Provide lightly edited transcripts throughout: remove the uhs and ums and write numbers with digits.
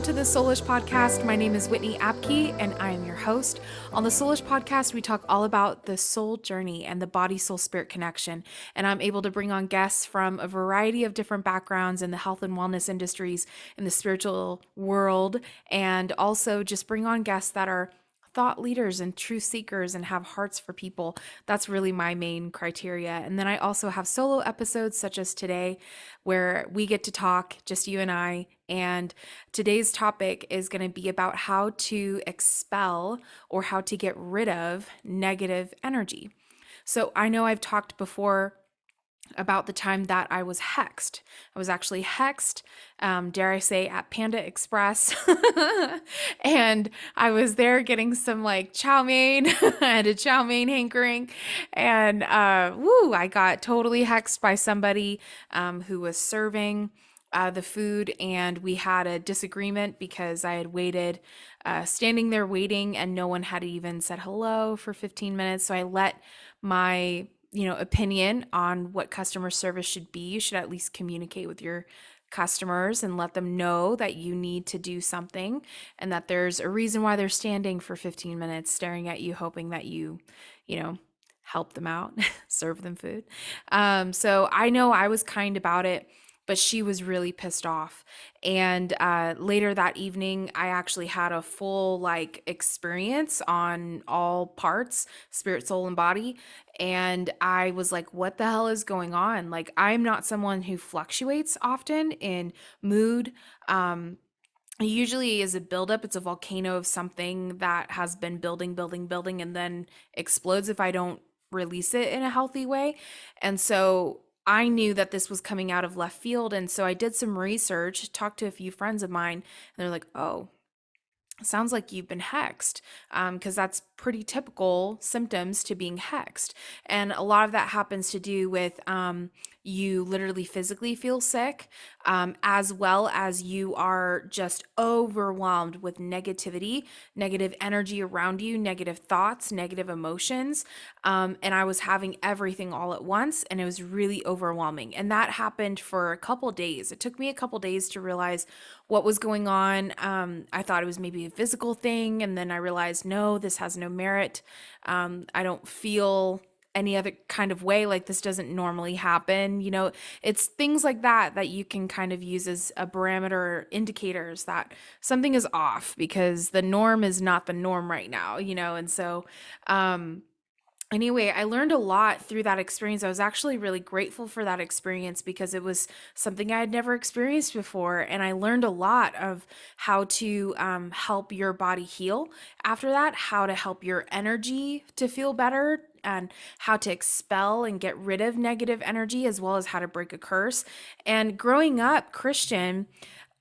Welcome to the Soulish Podcast. My name is Whitney Apke, and I am your host. On the Soulish Podcast, we talk all about the soul journey and the body-soul-spirit connection, and I'm able to bring on guests from a variety of different backgrounds in the health and wellness industries, in the spiritual world, and also just bring on guests that are thought leaders and truth seekers and have hearts for people. That's really my main criteria. And then I also have solo episodes such as today where we get to talk, just you and I. And today's topic is going to be about how to expel or how to get rid of negative energy. So I know I've talked before about the time that I was hexed. I was actually hexed, dare I say, at Panda Express. And I was there getting some like chow mein. I had a chow mein hankering. And I got totally hexed by somebody who was serving the food. And we had a disagreement because I had waited, standing there waiting, and no one had even said hello for 15 minutes. So I let my opinion on what customer service should be. You should at least communicate with your customers and let them know that you need to do something and that there's a reason why they're standing for 15 minutes staring at you, hoping that you help them out, serve them food. So I know I was kind about it, but she was really pissed off. And later that evening, I actually had a full experience on all parts, spirit, soul, and body. And I was like, what the hell is going on? Like, I'm not someone who fluctuates often in mood. It usually is a buildup. It's a volcano of something that has been building, and then explodes if I don't release it in a healthy way. And so I knew that this was coming out of left field. And so I did some research, talked to a few friends of mine, and they're like, oh, sounds like you've been hexed, because that's pretty typical symptoms to being hexed. And a lot of that happens to do with you literally physically feel sick, as well as you are just overwhelmed with negativity, negative energy around you, negative thoughts, negative emotions. And I was having everything all at once, and it was really overwhelming. And that happened for a couple days. It took me a couple days to realize what was going on. I thought it was maybe a physical thing, and then I realized, no, this has no merit. I don't feel any other kind of way. Like, this doesn't normally happen. It's things like that you can kind of use as a barometer or indicators that something is off, because the norm is not the norm right now, and so anyway, I learned a lot through that experience. I was actually really grateful for that experience because it was something I had never experienced before. And I learned a lot of how to help your body heal after that, how to help your energy to feel better, and how to expel and get rid of negative energy, as well as how to break a curse. And growing up Christian,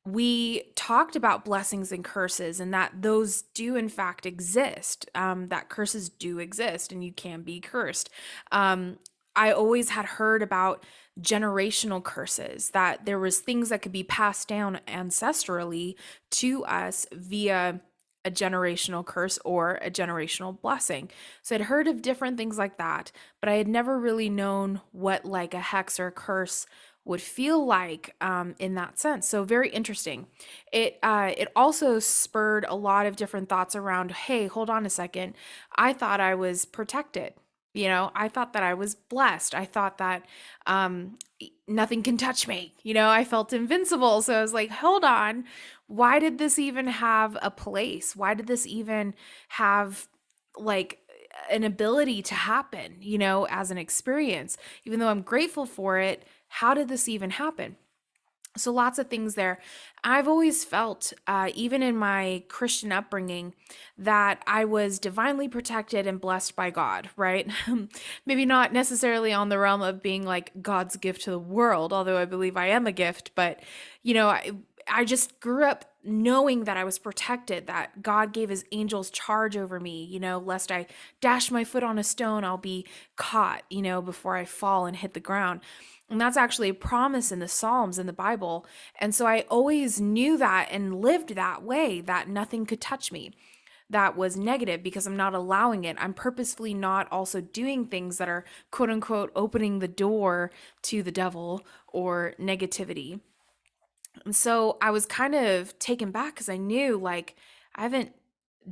we talked about blessings and curses, and that those do in fact exist, that curses do exist and you can be cursed. I always had heard about generational curses, that there was things that could be passed down ancestrally to us via a generational curse or a generational blessing. So I'd heard of different things like that, but I had never really known what like a hex or a curse would feel like in that sense. So very interesting. It also spurred a lot of different thoughts around, hey, hold on a second. I thought I was protected. I thought that I was blessed. I thought that nothing can touch me. I felt invincible. So I was like, hold on. Why did this even have a place? Why did this even have like an ability to happen, as an experience? Even though I'm grateful for it, how did this even happen? So lots of things there. I've always felt, even in my Christian upbringing, that I was divinely protected and blessed by God, right? Maybe not necessarily on the realm of being like God's gift to the world, although I believe I am a gift, but I just grew up knowing that I was protected, that God gave his angels charge over me, lest I dash my foot on a stone, I'll be caught, before I fall and hit the ground. And that's actually a promise in the Psalms in the Bible. And so I always knew that and lived that way, that nothing could touch me. That was negative because I'm not allowing it. I'm purposefully not also doing things that are quote unquote opening the door to the devil or negativity. And so I was kind of taken back because I knew like I haven't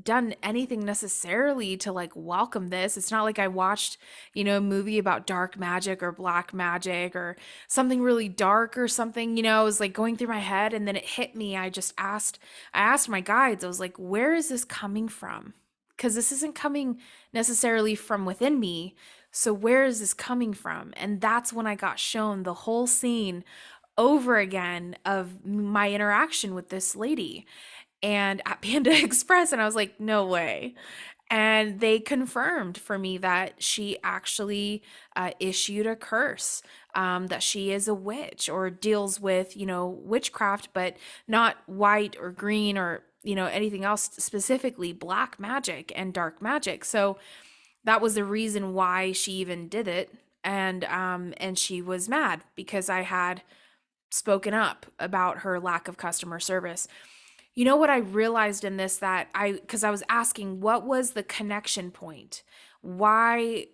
done anything necessarily to like welcome this. It's not like I watched, a movie about dark magic or black magic or something really dark or something, it was like going through my head and then it hit me. I asked my guides, I was like, where is this coming from? Because this isn't coming necessarily from within me. So where is this coming from? And that's when I got shown the whole scene over again of my interaction with this lady and at Panda Express. And I was like, no way. And they confirmed for me that she actually issued a curse, that she is a witch or deals with, witchcraft, but not white or green or, anything else, specifically black magic and dark magic. So that was the reason why she even did it. And she was mad because I had spoken up about her lack of customer service. You know what I realized in this, because I was asking, what was the connection point? What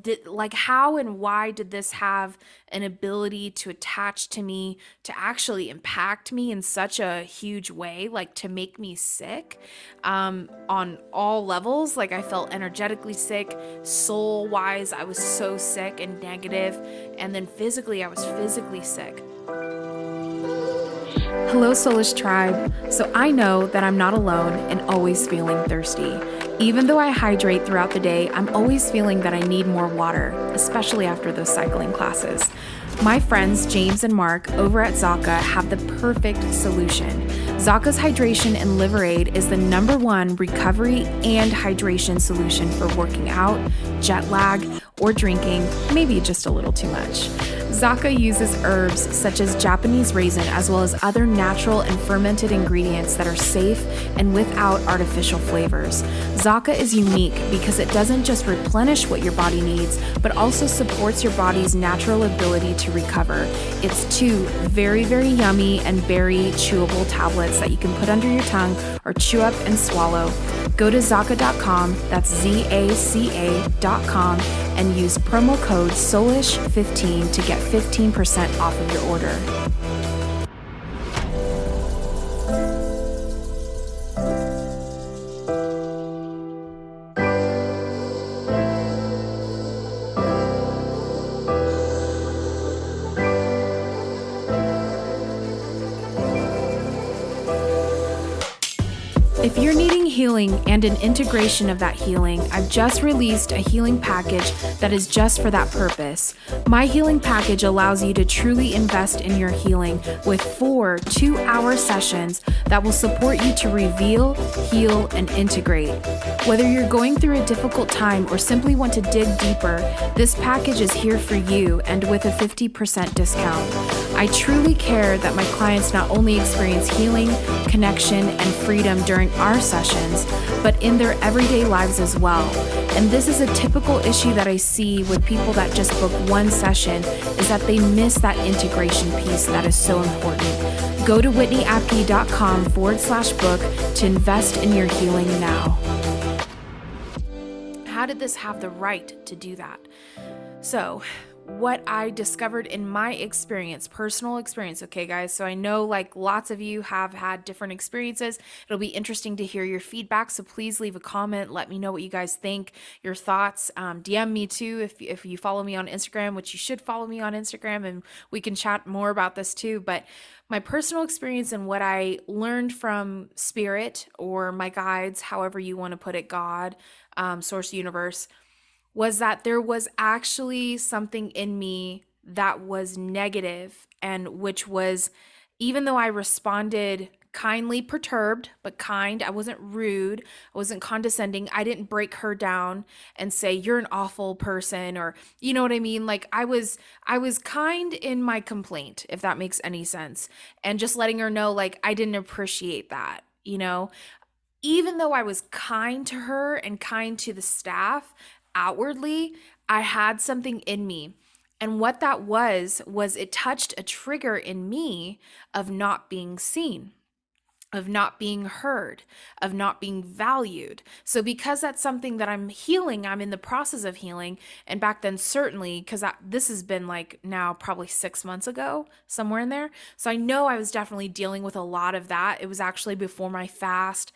did, like, how and why did this have an ability to attach to me, to actually impact me in such a huge way, like to make me sick, on all levels? Like I felt energetically sick, soul wise, I was so sick and negative, and then physically, I was physically sick. Hello, Soulish Tribe. So I know that I'm not alone and always feeling thirsty. Even though I hydrate throughout the day, I'm always feeling that I need more water, especially after those cycling classes. My friends James and Mark over at Zaka have the perfect solution. Zaka's Hydration and Liver Aid is the #1 recovery and hydration solution for working out, jet lag, or drinking maybe just a little too much. Zaka uses herbs such as Japanese raisin as well as other natural and fermented ingredients that are safe and without artificial flavors. Zaka is unique because it doesn't just replenish what your body needs, but also supports your body's natural ability to recover. It's 2 very, very yummy and berry chewable tablets that you can put under your tongue or chew up and swallow. Go to Zaka.com, that's ZACA.com, and use promo code SOULISH15 to get 15% off of your order. If you're needing healing and an integration of that healing, I've just released a healing package that is just for that purpose. My healing package allows you to truly invest in your healing with 4 2-hour sessions that will support you to reveal, heal, and integrate. Whether you're going through a difficult time or simply want to dig deeper, this package is here for you and with a 50% discount. I truly care that my clients not only experience healing, connection, and freedom during our sessions, but in their everyday lives as well. And this is a typical issue that I see with people that just book one session, is that they miss that integration piece that is so important. Go to whitneyapke.com/book to invest in your healing now. How did this have the right to do that? So, what I discovered in my experience, personal experience, okay, guys? So I know like lots of you have had different experiences. It'll be interesting to hear your feedback. So please leave a comment. Let me know what you guys think, your thoughts. DM me too if you follow me on Instagram, which you should follow me on Instagram, and we can chat more about this too. But my personal experience and what I learned from spirit or my guides, however you want to put it, God, source, universe, was that there was actually something in me that was negative, and which was, even though I responded kindly, perturbed, but kind, I wasn't rude, I wasn't condescending, I didn't break her down and say, you're an awful person, or you know what I mean? Like I was kind in my complaint, if that makes any sense, and just letting her know like I didn't appreciate that, even though I was kind to her and kind to the staff, outwardly, I had something in me. And what that was it touched a trigger in me of not being seen. of not being heard, of not being valued. So because that's something that I'm healing, I'm in the process of healing. And back then, certainly, because this has been like now probably 6 months ago, somewhere in there. So I know I was definitely dealing with a lot of that. It was actually before my fast,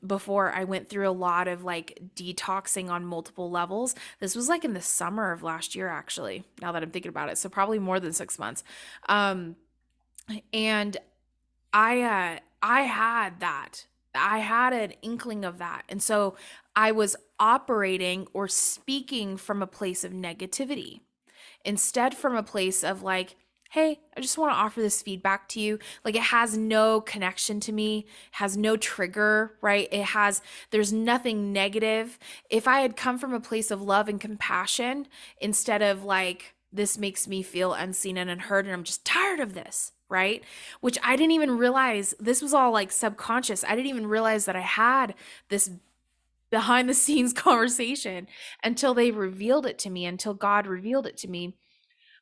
before I went through a lot of like detoxing on multiple levels. This was like in the summer of last year, actually, now that I'm thinking about it. So probably more than 6 months. Um, and I had that. I had an inkling of that. And so I was operating or speaking from a place of negativity instead from a place of like, hey, I just want to offer this feedback to you. Like it has no connection to me, has no trigger, right? There's nothing negative. If I had come from a place of love and compassion instead of like, this makes me feel unseen and unheard, and I'm just tired of this, right? Which I didn't even realize this was all like subconscious. I didn't even realize that I had this behind the scenes conversation until they revealed it to me, until God revealed it to me.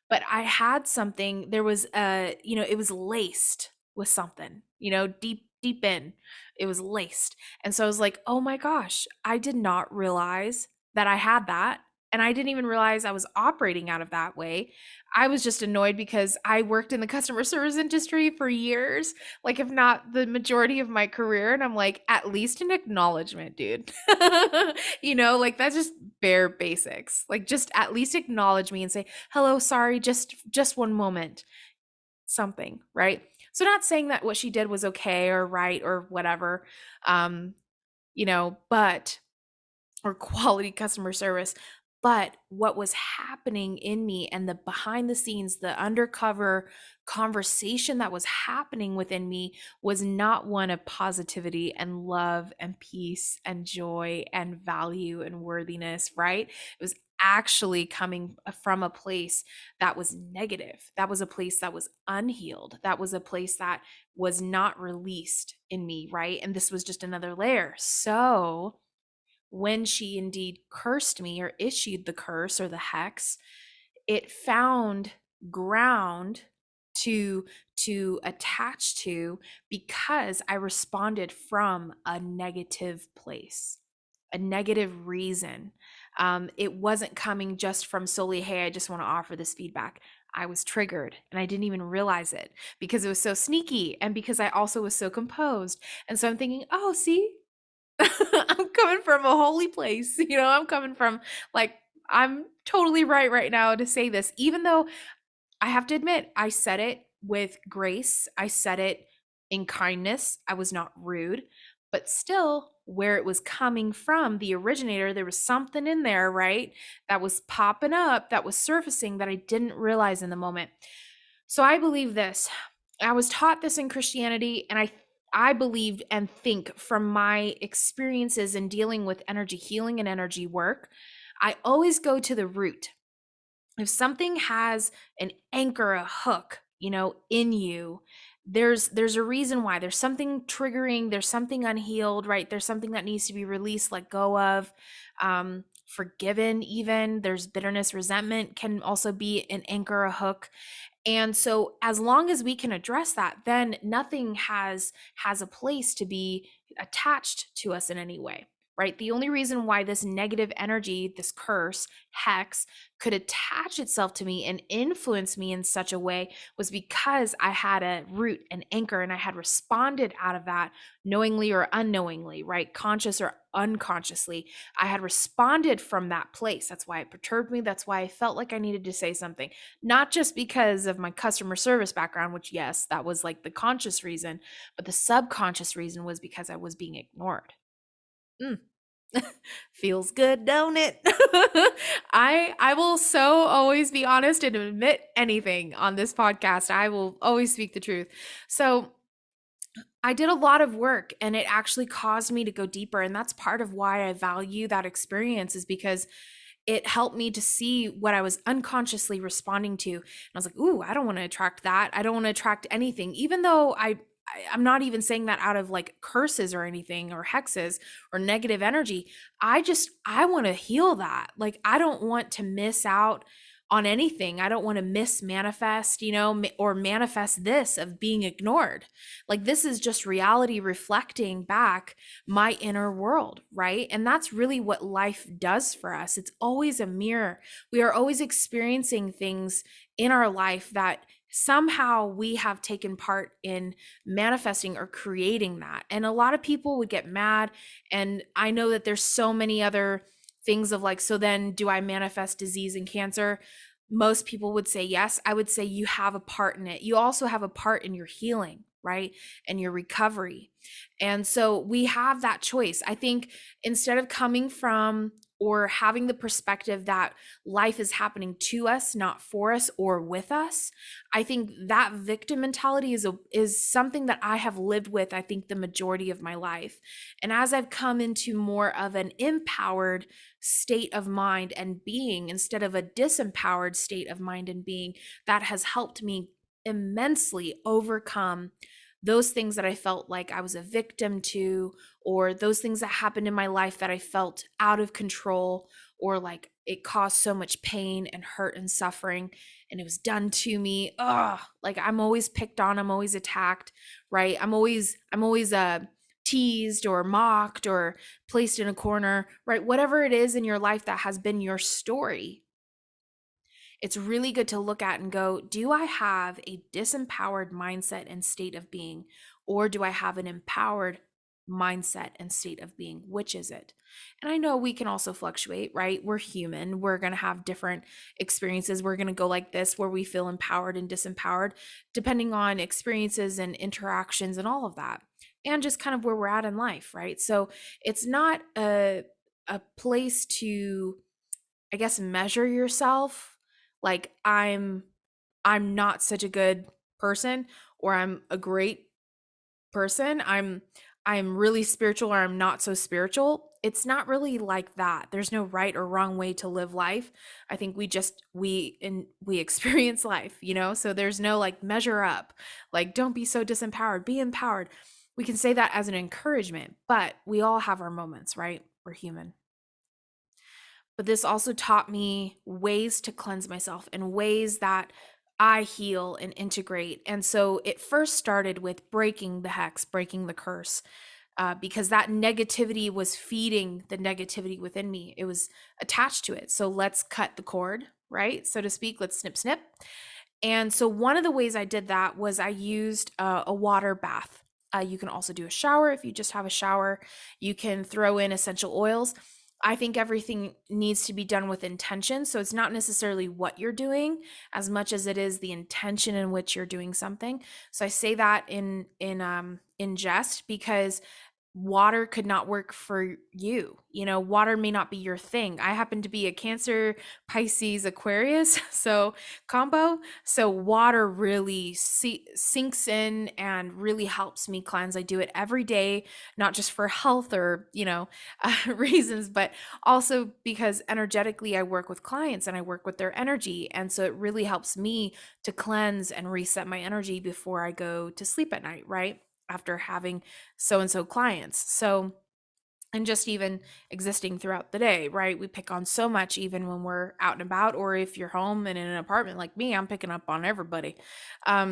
But I had something, there was it was laced with something, deep in. It was laced. And so I was like, "Oh my gosh, I did not realize that I had that." And I didn't even realize I was operating out of that way. I was just annoyed because I worked in the customer service industry for years, like if not the majority of my career, and I'm like, at least an acknowledgement, dude. Like that's just bare basics. Like just at least acknowledge me and say, hello, sorry, just one moment, something, right? So not saying that what she did was okay or right or whatever, um but or quality customer service. But what was happening in me and the behind the scenes, the undercover conversation that was happening within me was not one of positivity and love and peace and joy and value and worthiness, right? It was actually coming from a place that was negative. That was a place that was unhealed. That was a place that was not released in me, right? And this was just another layer. So, when she indeed cursed me or issued the curse or the hex, it found ground to attach to because I responded from a negative place, a negative reason. It wasn't coming just from solely, hey, I just want to offer this feedback. I was triggered and I didn't even realize it because it was so sneaky and because I also was so composed. And so I'm thinking, oh, see, I'm coming from a holy place. I'm coming from like, I'm totally right now to say this, even though I have to admit, I said it with grace. I said it in kindness. I was not rude, but still, where it was coming from, the originator, there was something in there, right? That was popping up, that was surfacing that I didn't realize in the moment. So I believe this. I was taught this in Christianity, and I believed and think from my experiences in dealing with energy healing and energy work, I always go to the root. If something has an anchor, a hook, in you, there's a reason why. There's something triggering, there's something unhealed, right? There's something that needs to be released, let go of, forgiven even. There's bitterness, resentment can also be an anchor, a hook. And so as long as we can address that, then nothing has a place to be attached to us in any way, right? The only reason why this negative energy, this curse, hex, could attach itself to me and influence me in such a way was because I had a root, an anchor, and I had responded out of that knowingly or unknowingly, right? Conscious or unconsciously. I had responded from that place. That's why it perturbed me. That's why I felt like I needed to say something. Not just because of my customer service background, which, yes, that was like the conscious reason, but the subconscious reason was because I was being ignored. Mm. Feels good, don't it? I will so always be honest and admit anything on this podcast. I will always speak the truth. So I did a lot of work and it actually caused me to go deeper. And that's part of why I value that experience, is because it helped me to see what I was unconsciously responding to. And I was like, ooh, I don't want to attract that. I don't want to attract anything, even though I'm not even saying that out of like curses or anything or hexes or negative energy. I want to heal that. Like, I don't want to miss out on anything. I don't want to mismanifest, or manifest this of being ignored. Like, this is just reality reflecting back my inner world, right? And that's really what life does for us. It's always a mirror. We are always experiencing things in our life that somehow we have taken part in manifesting or creating that. And a lot of people would get mad. And I know that there's so many other things of like, so then do I manifest disease and cancer? Most people would say yes. I would say you have a part in it. You also have a part in your healing, right? And your recovery. And so we have that choice. I think instead of coming from or having the perspective that life is happening to us, not for us or with us, I think that victim mentality is something that I have lived with, I think, the majority of my life. And as I've come into more of an empowered state of mind and being instead of a disempowered state of mind and being, that has helped me immensely overcome those things that I felt like I was a victim to, or those things that happened in my life that I felt out of control, or like it caused so much pain and hurt and suffering, and it was done to me. Like I'm always picked on, I'm always attacked, right? I'm always teased or mocked or placed in a corner, right? Whatever it is in your life that has been your story, it's really good to look at and go, do I have a disempowered mindset and state of being, or do I have an empowered mindset and state of being? Which is it? And I know we can also fluctuate, right? We're human. We're going to have different experiences. We're going to go like this, where we feel empowered and disempowered, depending on experiences and interactions and all of that, and just kind of where we're at in life, right? So it's not a place to, I guess, measure yourself like I'm not such a good person, or I'm a great person. I'm really spiritual, or I'm not so spiritual. It's not really like that. There's no right or wrong way to live life. I think we experience life, So there's no like measure up. Like, don't be so disempowered, be empowered. We can say that as an encouragement, but we all have our moments, right? We're human. But this also taught me ways to cleanse myself and ways that I heal and integrate. And so it first started with breaking the hex, breaking the curse, because that negativity was feeding the negativity within me. It was attached to it. So let's cut the cord, right? So to speak, let's snip, snip. And so one of the ways I did that was I used a water bath. You can also do a shower if you just have a shower. You can throw in essential oils. I think everything needs to be done with intention. So it's not necessarily what you're doing as much as it is the intention in which you're doing something. So I say that in jest, because water could not work for you. Water may not be your thing. I happen to be a Cancer, Pisces, Aquarius, so combo. So water really sinks in and really helps me cleanse. I do it every day, not just for health or, reasons, but also because energetically I work with clients and I work with their energy. And so it really helps me to cleanse and reset my energy before I go to sleep at night, right? After having so-and-so clients. So, and just even existing throughout the day, right? We pick on so much even when we're out and about, or if you're home and in an apartment like me, I'm picking up on everybody.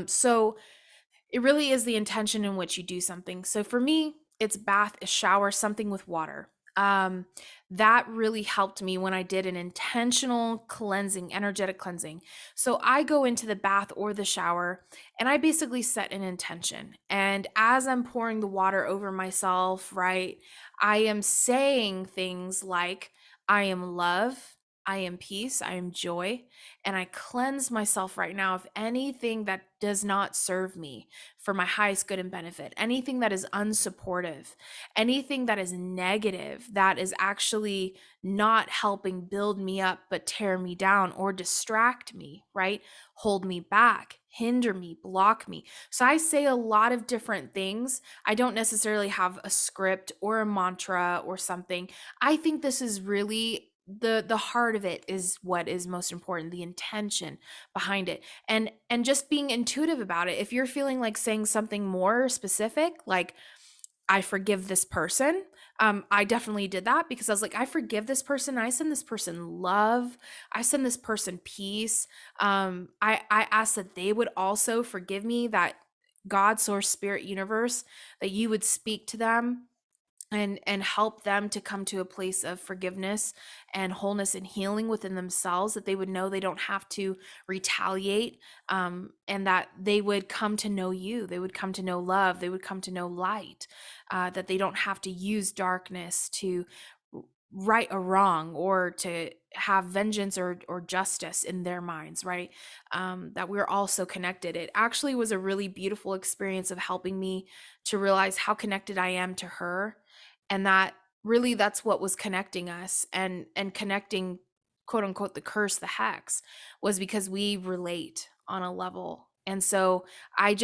So it really is the intention in which you do something. So for me, it's bath, a shower, something with water. Um, that really helped me when I did an intentional cleansing, energetic cleansing. So I go into the bath or the shower and I basically set an intention. And as I'm pouring the water over myself, right, I am saying things like, I am love, I am peace, I am joy, and I cleanse myself right now of anything that does not serve me for my highest good and benefit, anything that is unsupportive, anything that is negative, that is actually not helping build me up, but tear me down or distract me, right? Hold me back, hinder me, block me. So I say a lot of different things. I don't necessarily have a script or a mantra or something. I think this is really the heart of it is what is most important, the intention behind it, and just being intuitive about it. If you're feeling like saying something more specific, like, I forgive this person, I definitely did that because I was like, I forgive this person. I send this person love. I send this person peace. I ask that they would also forgive me, that God, source, spirit, universe, that you would speak to them and help them to come to a place of forgiveness and wholeness and healing within themselves, that they would know they don't have to retaliate, and that they would come to know you, they would come to know love, they would come to know light, that they don't have to use darkness to right a wrong or to have vengeance or justice in their minds, right? That we're all so connected. It actually was a really beautiful experience of helping me to realize how connected I am to her, and that really that's what was connecting us, and connecting, quote unquote, the curse, the hex, was because we relate on a level. And so I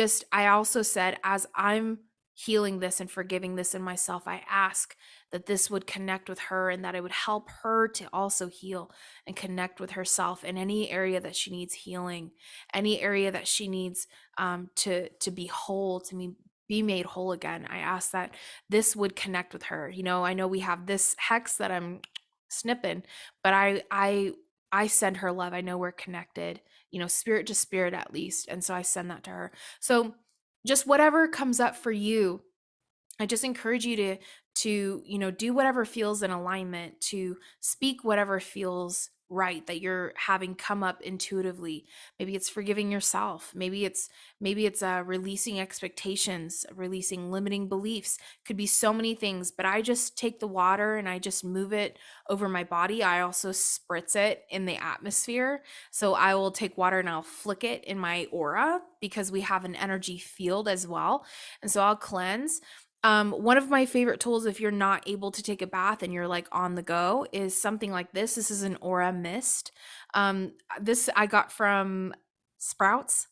also said, as I'm healing this and forgiving this in myself, I ask that this would connect with her, and that it would help her to also heal and connect with herself in any area that she needs healing, any area that she needs, to be whole, to be made whole again. I ask that this would connect with her. I know we have this hex that I'm snipping, but I send her love. I know we're connected, spirit to spirit at least. And so I send that to her. So just whatever comes up for you, I just encourage you to do whatever feels in alignment, to speak whatever feels right, that you're having come up intuitively. Maybe it's forgiving yourself. Maybe it's releasing expectations, releasing limiting beliefs. Could be so many things. But I just take the water and I just move it over my body. I also spritz it in the atmosphere. So I will take water and I'll flick it in my aura, because we have an energy field as well. And so I'll cleanse. One of my favorite tools, if you're not able to take a bath and you're like on the go, is something like this. This is an aura mist. This I got from Sprouts.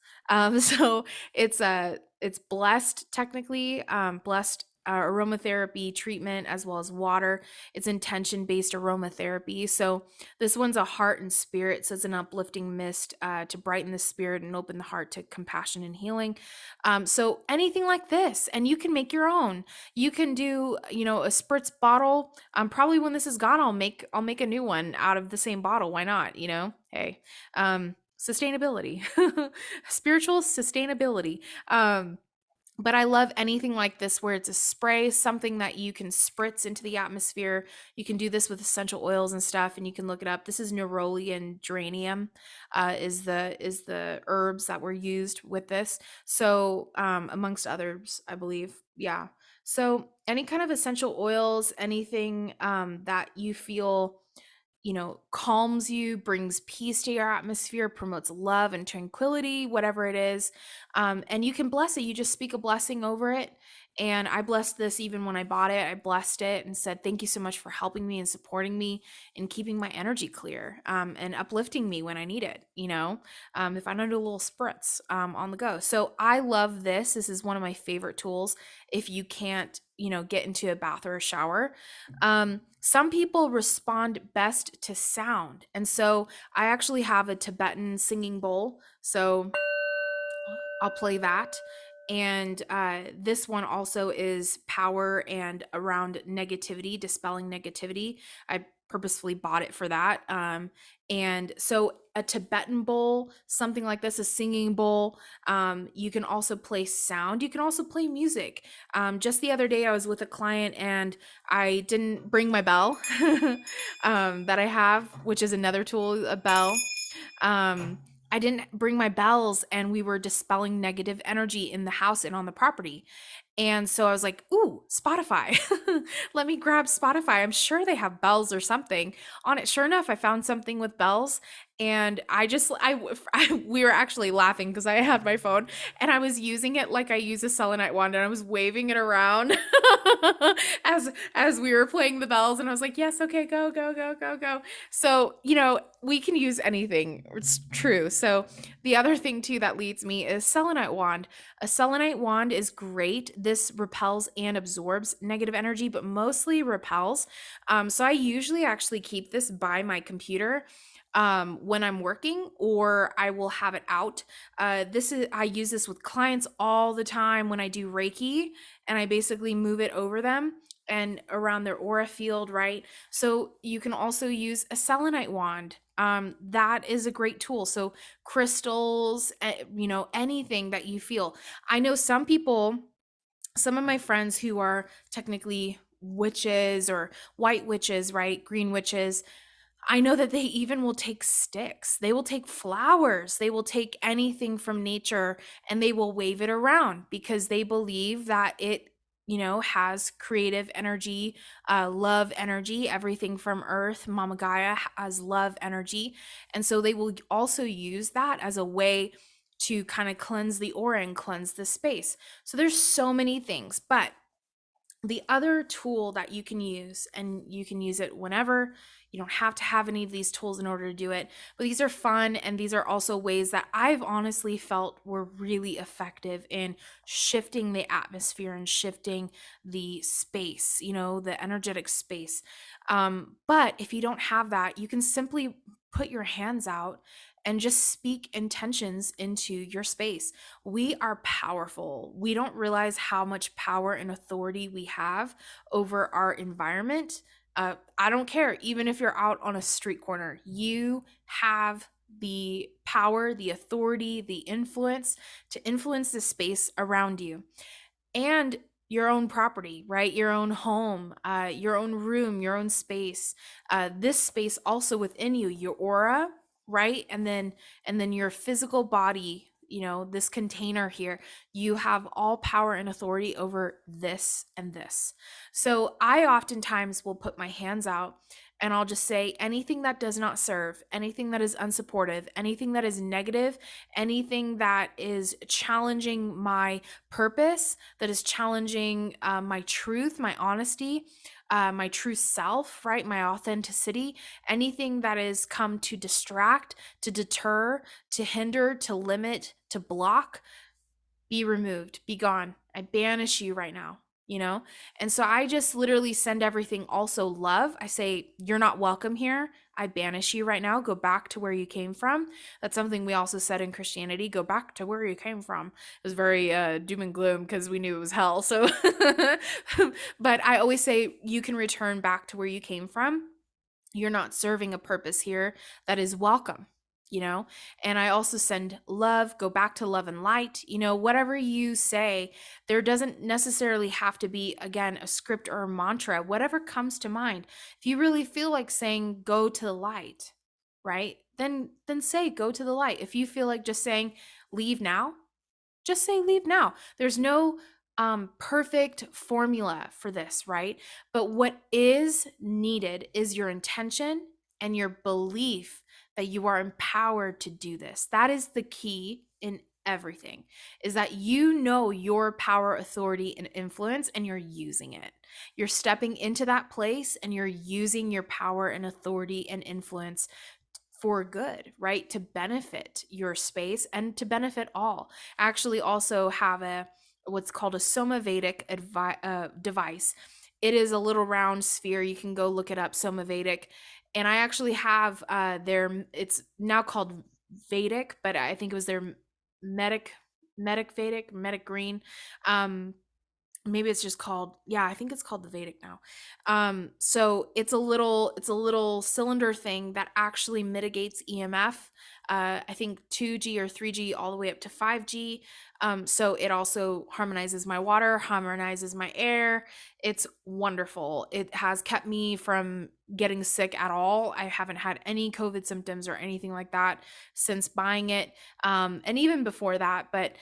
So it's blessed, technically, blessed aromatherapy treatment, as well as water. It's intention based aromatherapy. So this one's a heart and spirit. So it's an uplifting mist, to brighten the spirit and open the heart to compassion and healing. So anything like this, and you can make your own. You can do, a spritz bottle. Probably when this is gone, I'll make a new one out of the same bottle. Why not? Hey, sustainability, spiritual sustainability. But I love anything like this where it's a spray, something that you can spritz into the atmosphere. You can do this with essential oils and stuff, and you can look it up. This is neroli and geranium, is the herbs that were used with this. So, amongst others, I believe. Yeah. So any kind of essential oils, anything, that you feel, calms you, brings peace to your atmosphere, promotes love and tranquility, whatever it is. And you can bless it. You just speak a blessing over it. And I blessed this even when I bought it. I blessed it and said, thank you so much for helping me and supporting me and keeping my energy clear, and uplifting me when I need it, if I need a little spritz, on the go. So I love this. This is one of my favorite tools if you can't, get into a bath or a shower. Some people respond best to sound. And so I actually have a Tibetan singing bowl. So I'll play that. And this one also is power and around negativity, dispelling negativity. I purposefully bought it for that. And so a Tibetan bowl, something like this, a singing bowl. You can also play sound. You can also play music. Just the other day, I was with a client and I didn't bring my bell that I have, which is another tool, a bell. I didn't bring my bells, and we were dispelling negative energy in the house and on the property. And so I was like, ooh, Spotify. Let me grab Spotify. I'm sure they have bells or something on it. Sure enough, I found something with bells. And we were actually laughing because I had my phone and I was using it like I use a selenite wand, and I was waving it around as we were playing the bells. And I was like, yes, okay, go, go, go, go, go. So, we can use anything. It's true. So the other thing too that leads me is selenite wand. A selenite wand is great. This repels and absorbs negative energy, but mostly repels. So I usually actually keep this by my computer, when I'm working, or I will have it out. I use this with clients all the time when I do Reiki, and I basically move it over them. and around their aura field, right? So you can also use a selenite wand. That is a great tool. So crystals, anything that you feel. I know some people, some of my friends who are technically witches or white witches, right? Green witches, I know that they even will take sticks. They will take flowers. They will take anything from nature and they will wave it around because they believe that it, has creative energy, love energy. Everything from Earth, Mama Gaia has love energy. And so they will also use that as a way to kind of cleanse the aura and cleanse the space. So there's so many things, but the other tool that you can use, and you can use it whenever, you don't have to have any of these tools in order to do it, but these are fun, and these are also ways that I've honestly felt were really effective in shifting the atmosphere and shifting the space, the energetic space. But if you don't have that, you can simply put your hands out and just speak intentions into your space. We are powerful. We don't realize how much power and authority we have over our environment. I don't care, even if you're out on a street corner, you have the power, the authority, the influence to influence the space around you and your own property, right? Your own home, your own room, your own space. This space also within you, your aura, right? And then your physical body, this container here, you have all power and authority over this and this. So I oftentimes will put my hands out and I'll just say anything that does not serve, anything that is unsupportive, anything that is negative, anything that is challenging my purpose, that is challenging my truth, my honesty, my true self, right? My authenticity, anything that has come to distract, to deter, to hinder, to limit, to block, be removed, be gone. I banish you right now, you know? And so I just literally send everything also love. I say, you're not welcome here. I banish you right now. Go back to where you came from. That's something we also said in Christianity. Go back to where you came from. It was very doom and gloom because we knew it was hell. So, but I always say, you can return back to where you came from. You're not serving a purpose here that is welcome, and I also send love, go back to love and light, whatever you say. There doesn't necessarily have to be, again, a script or a mantra, whatever comes to mind. If you really feel like saying go to the light, right, then say go to the light. If you feel like just saying leave now, just say leave now. There's no perfect formula for this, right? But what is needed is your intention and your belief that you are empowered to do this. That is the key in everything, is that your power, authority, and influence, and you're using it. You're stepping into that place and you're using your power and authority and influence for good, right? To benefit your space and to benefit all. I actually also have what's called a Soma Vedic device. It is a little round sphere. You can go look it up, Soma Vedic. And I actually have it's now called Vedic, but I think it was their Medic Vedic, Medic Green. Maybe it's just called, yeah, I think it's called the Vedic now. So it's a little cylinder thing that actually mitigates EMF. I think 2G or 3G all the way up to 5G. So it also harmonizes my water, harmonizes my air. It's wonderful. It has kept me from getting sick at all. I haven't had any COVID symptoms or anything like that since buying it. And even before that, but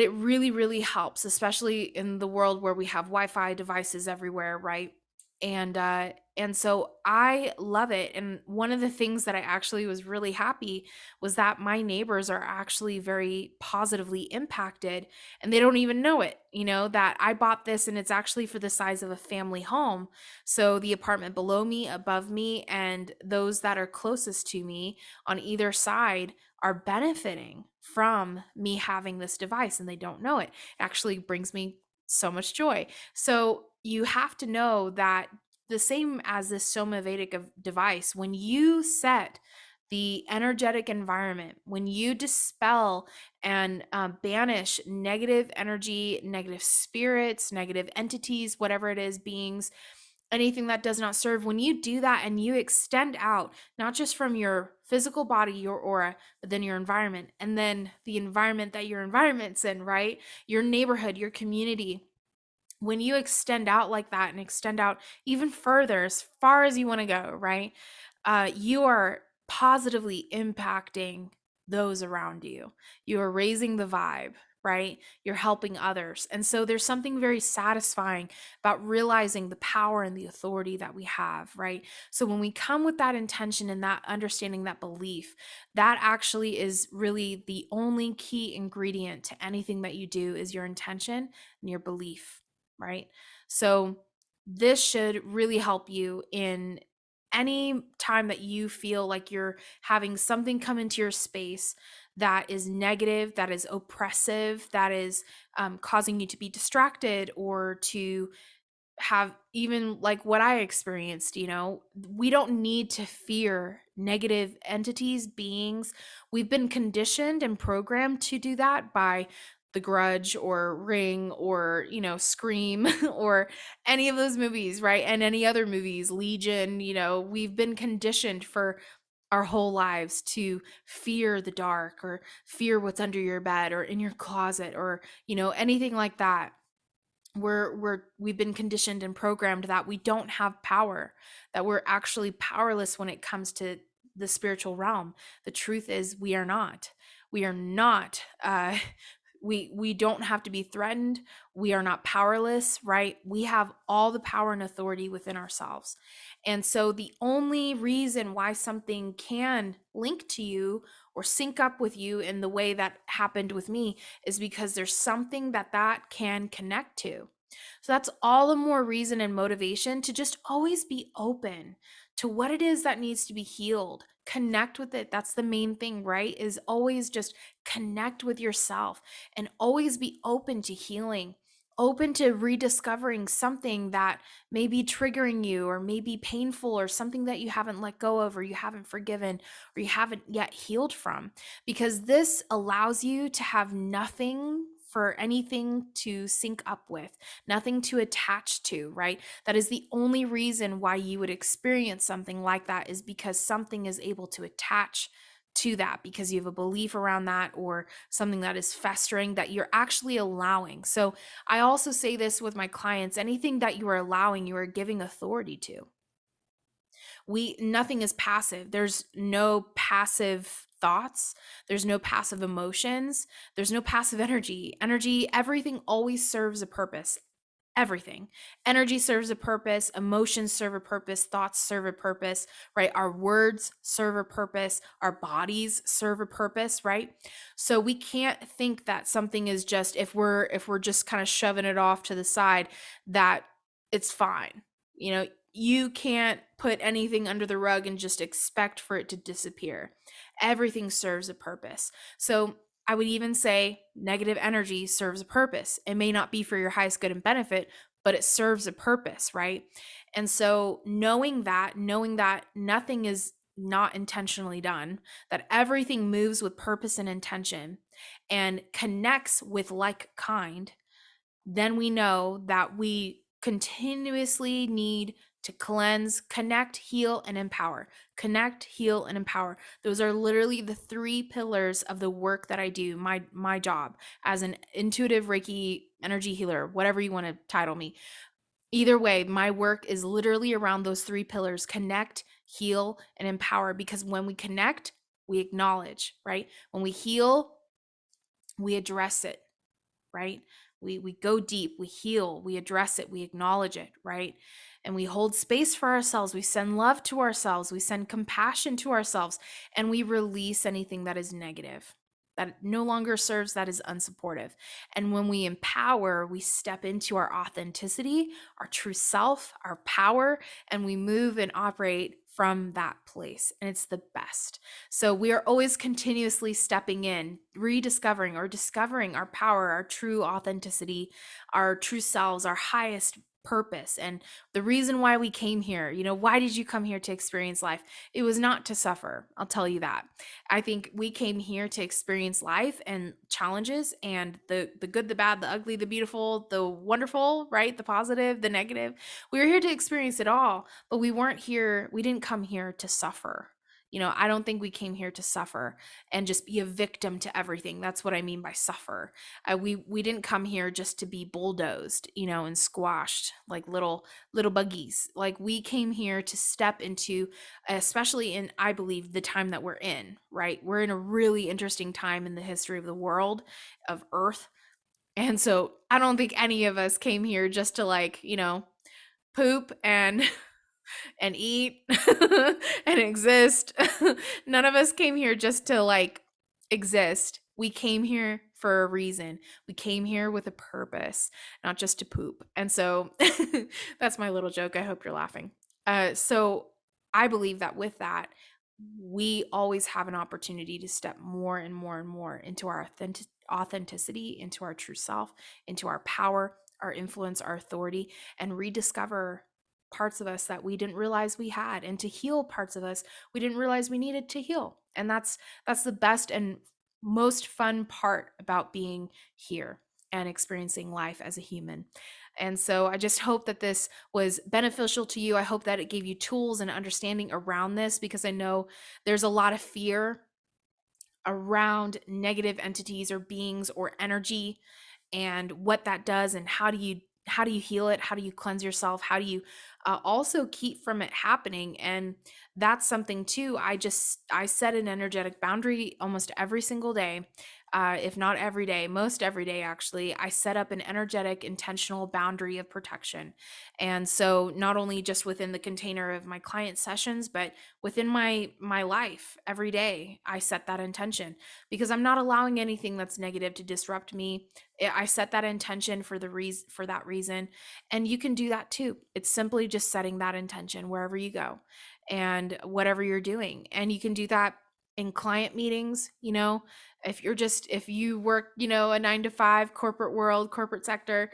it really, really helps, especially in the world where we have Wi-Fi devices everywhere, right? And so I love it. And one of the things that I actually was really happy was that my neighbors are actually very positively impacted, and they don't even know it, that I bought this and it's actually for the size of a family home. So the apartment below me, above me, and those that are closest to me on either side are benefiting from me having this device, and they don't know it. It actually brings me so much joy. So you have to know that the same as this Soma Vedic device, when you set the energetic environment. When you dispel and banish negative energy, negative spirits, negative entities, whatever it is, beings, anything that does not serve, when you do that and you extend out, not just from your physical body, your aura, but then your environment, and then the environment that your environment's in, right? Your neighborhood, your community. When you extend out like that and extend out even further, as far as you want to go, right? You are positively impacting those around you. You are raising the vibe, right? You're helping others. And so there's something very satisfying about realizing the power and the authority that we have, right? So when we come with that intention and that understanding, that belief, that actually is really the only key ingredient to anything that you do is your intention and your belief, right? So this should really help you in any time that you feel like you're having something come into your space that is negative, that is oppressive, that is causing you to be distracted or to have even like what I experienced, we don't need to fear negative entities, beings. We've been conditioned and programmed to do that by The Grudge or Ring or, Scream or any of those movies, right? And any other movies, Legion, we've been conditioned for our whole lives to fear the dark or fear what's under your bed or in your closet or, anything like that. We've been conditioned and programmed that we don't have power, that we're actually powerless when it comes to the spiritual realm. The truth is we are not. We are not we don't have to be threatened. We are not powerless, right? We have all the power and authority within ourselves. And so the only reason why something can link to you or sync up with you in the way that happened with me is because there's something that can connect to. So that's all the more reason and motivation to just always be open to what it is that needs to be healed. Connect with it. That's the main thing, right? Is always just connect with yourself and always be open to healing, open to rediscovering something that may be triggering you or may be painful or something that you haven't let go of or you haven't forgiven or you haven't yet healed from, because this allows you to have nothing for anything to sync up with, nothing to attach to, right? That is the only reason why you would experience something like that, is because something is able to attach to that because you have a belief around that or something that is festering that you're actually allowing. So I also say this with my clients: anything that you are allowing, you are giving authority to. Nothing is passive. There's no passive thoughts, there's no passive emotions, there's no passive energy. Everything always serves a purpose. Everything. Energy serves a purpose, emotions serve a purpose, thoughts serve a purpose, right? Our words serve a purpose, our bodies serve a purpose, right? So we can't think that something is just, if we're just kind of shoving it off to the side, that it's fine. You can't put anything under the rug and just expect for it to disappear. Everything serves a purpose. So I would even say negative energy serves a purpose. It may not be for your highest good and benefit, but it serves a purpose, right? And so knowing that nothing is not intentionally done, that everything moves with purpose and intention and connects with like kind, then we know that we continuously need to cleanse, connect, heal, and empower. Connect, heal, and empower. Those are literally the 3 pillars of the work that I do, my job as an intuitive Reiki energy healer, whatever you want to title me. Either way, my work is literally around those 3 pillars: connect, heal, and empower. Because when we connect, we acknowledge, right? When we heal, we address it, right? We go deep, we heal, we address it, we acknowledge it, right? And we hold space for ourselves, we send love to ourselves, we send compassion to ourselves, and we release anything that is negative, that no longer serves, that is unsupportive. And when we empower, we step into our authenticity, our true self, our power, and we move and operate from that place. And it's the best. So we are always continuously stepping in, rediscovering or discovering our power, our true authenticity, our true selves, our highest purpose and the reason why we came here. Why did you come here to experience life? It was not to suffer. I'll tell you that. I think we came here to experience life and challenges and the good, the bad, the ugly, the beautiful, the wonderful, right? The positive, the negative. We were here to experience it all, but we didn't come here to suffer. I don't think we came here to suffer and just be a victim to everything. That's what I mean by suffer. We didn't come here just to be bulldozed, and squashed like little buggies. Like, we came here to step into, especially in, I believe, the time that we're in, right? We're in a really interesting time in the history of the world, of Earth. And so I don't think any of us came here just to, like, poop and eat and exist. None of us came here just to, like, exist. We came here for a reason. We came here with a purpose, not just to poop. And so that's my little joke. I hope you're laughing. So I believe that with that, we always have an opportunity to step more and more and more into our authenticity, into our true self, into our power, our influence, our authority, and rediscover parts of us that we didn't realize we had, and to heal parts of us we didn't realize we needed to heal. And that's the best and most fun part about being here and experiencing life as a human. And so I just hope that this was beneficial to you. I hope that it gave you tools and understanding around this, because I know there's a lot of fear around negative entities or beings or energy, and what that does, and how do you heal it? How do you cleanse yourself? How do you also keep from it happening? And that's something too. I set an energetic boundary almost every single day. If not every day, most every day, actually. I set up an energetic, intentional boundary of protection. And so not only just within the container of my client sessions, but within my life every day, I set that intention, because I'm not allowing anything that's negative to disrupt me. I set that intention for that reason. And you can do that too. It's simply just setting that intention wherever you go and whatever you're doing. And you can do that in client meetings. If you work, a 9 to 5 corporate world, corporate sector,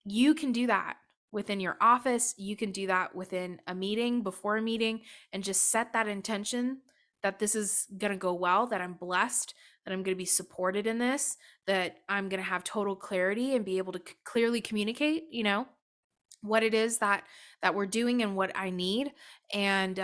you can do that within your office. You can do that within a meeting, before a meeting, and just set that intention that this is going to go well, that I'm blessed, that I'm going to be supported in this, that I'm going to have total clarity and be able to clearly communicate, what it is that we're doing and what I need. And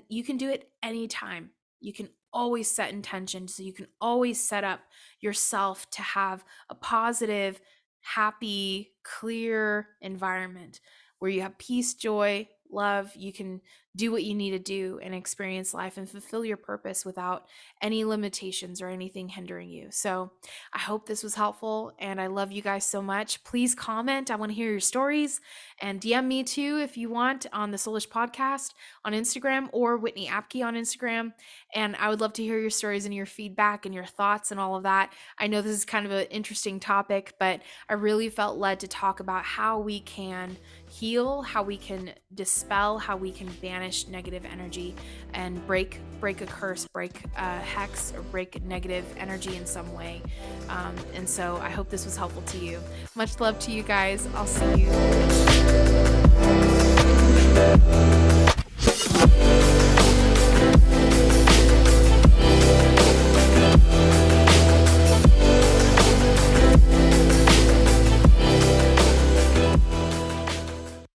you can do it anytime. You can always set intention. So you can always set up yourself to have a positive, happy, clear environment where you have peace, joy, love. You can do what you need to do and experience life and fulfill your purpose without any limitations or anything hindering you. So I hope this was helpful, and I love you guys so much. Please comment. I want to hear your stories, and DM me too if you want on the Soulish Podcast on Instagram, or Whitney Apke on Instagram. And I would love to hear your stories and your feedback and your thoughts and all of that. I know this is kind of an interesting topic, but I really felt led to talk about how we can heal, how we can dispel, how we can banish negative energy and break a curse, break a hex, or break negative energy in some way. And so I hope this was helpful to you. Much love to you guys. I'll see you